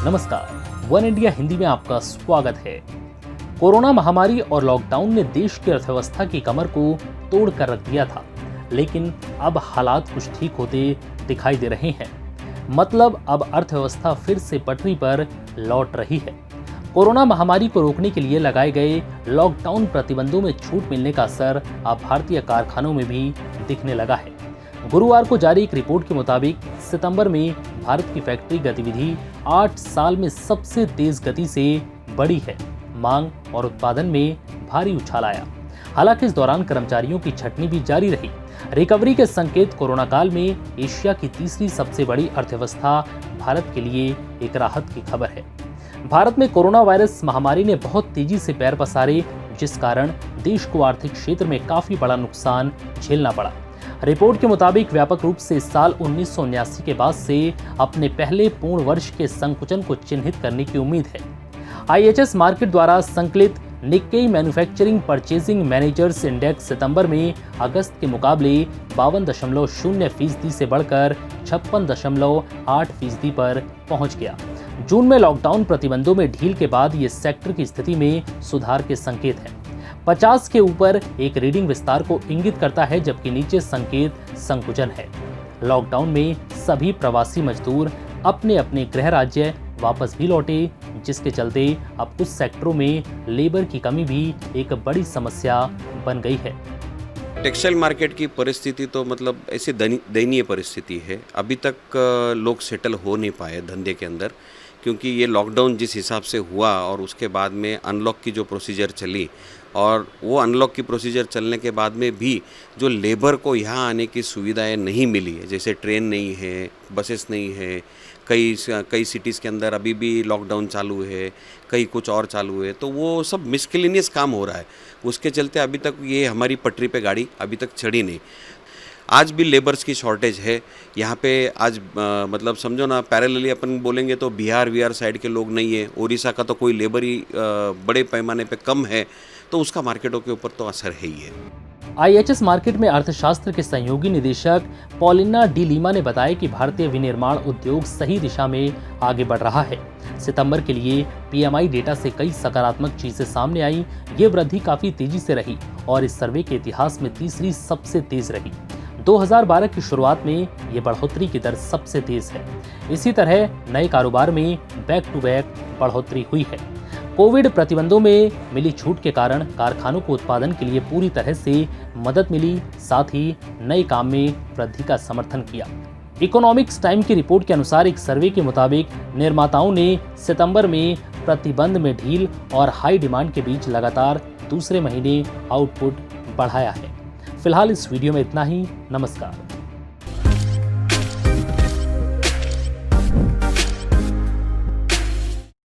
नमस्कार, one India Hindi में आपका स्वागत है। कोरोना महामारी और लॉकडाउन ने देश की अर्थव्यवस्था की कमर को तोड़ कर रख दिया था, लेकिन अब हालात कुछ ठीक होते दिखाई दे रहे हैं। मतलब अब अर्थव्यवस्था फिर से पटरी पर लौट रही है। कोरोना महामारी को रोकने के लिए लगाए गए लॉकडाउन प्रतिबंधों में छूट मिलने का असर अब भारतीय कारखानों में भी दिखने लगा है। गुरुवार को जारी एक रिपोर्ट के मुताबिक सितंबर में भारत की फैक्ट्री गतिविधि 8 साल में सबसे तेज गति से बढ़ी है। मांग और उत्पादन में भारी उछाल आया। हालांकि इस दौरान कर्मचारियों की छंटनी भी जारी रही। रिकवरी के संकेत। कोरोना काल में एशिया की तीसरी सबसे बड़ी अर्थव्यवस्था भारत के लिए एक राहत की खबर है। भारत में कोरोना वायरस महामारी ने बहुत तेजी से पैर पसारे, जिस कारण देश को आर्थिक क्षेत्र में काफी बड़ा नुकसान झेलना पड़ा। रिपोर्ट के मुताबिक व्यापक रूप से साल 1979 के बाद से अपने पहले पूर्ण वर्ष के संकुचन को चिन्हित करने की उम्मीद है। IHS मार्केट द्वारा संकलित Nikkei manufacturing purchasing managers index सितंबर में अगस्त के मुकाबले 52.0% से बढ़कर 56.8% पर पहुंच गया। जून में लॉकडाउन प्रतिबंधों में ढील के बाद ये सेक्टर की स्थिति में सुधार के संकेत हैं। 50 के ऊपर एक रीडिंग विस्तार को इंगित करता है, जबकि नीचे संकेत संकुचन है। लॉकडाउन में सभी प्रवासी मजदूर अपने अपने गृह राज्य वापस भी लौटे, जिसके चलते अब कुछ सेक्टरों में लेबर की कमी भी एक बड़ी समस्या बन गई है। टेक्सटाइल मार्केट की परिस्थिति तो मतलब ऐसी दयनीय परिस्थिति है। अभी तक लोग सेटल हो नहीं पाए धंधे के अंदर, क्योंकि ये लॉकडाउन जिस हिसाब से हुआ और उसके बाद में अनलॉक की जो प्रोसीजर चली, और वो अनलॉक की प्रोसीजर चलने के बाद में भी जो लेबर को यहाँ आने की सुविधाएं नहीं मिली है, जैसे ट्रेन नहीं है, बसेस नहीं है, कई सिटीज़ के अंदर अभी भी लॉकडाउन चालू है, कई कुछ और चालू है, तो वो सब मिसकेलिनियस काम हो रहा है। उसके चलते अभी तक ये हमारी पटरी पे गाड़ी अभी तक चढ़ी नहीं। आज भी लेबर्स की शॉर्टेज है यहाँ पे। आज मतलब समझो ना, पैरेलली अपन बोलेंगे तो बिहार साइड के लोग नहीं है, उड़ीसा का तो कोई लेबर ही बड़े पैमाने पे कम है, तो उसका मार्केटों के ऊपर तो असर है ही है। IHS मार्केट में अर्थशास्त्र के सहयोगी निदेशक पॉलिना डी लीमा ने बताया कि भारतीय विनिर्माण उद्योग सही दिशा में आगे बढ़ रहा है। सितंबर के लिए PMI डेटा से कई सकारात्मक चीजें सामने आई। ये वृद्धि काफी तेजी से रही और इस सर्वे के इतिहास में तीसरी सबसे तेज रही। 2012 की शुरुआत में ये बढ़ोतरी की दर सबसे तेज है। इसी तरह नए कारोबार में बैक टू बैक बढ़ोतरी हुई है। कोविड प्रतिबंधों में मिली छूट के कारण कारखानों को उत्पादन के लिए पूरी तरह से मदद मिली, साथ ही नए काम में वृद्धि का समर्थन किया। इकोनॉमिक्स टाइम की रिपोर्ट के अनुसार एक सर्वे के मुताबिक निर्माताओं ने सितंबर में प्रतिबंध में ढील और हाई डिमांड के बीच लगातार दूसरे महीने आउटपुट बढ़ाया है। फिलहाल इस वीडियो में इतना ही। नमस्कार।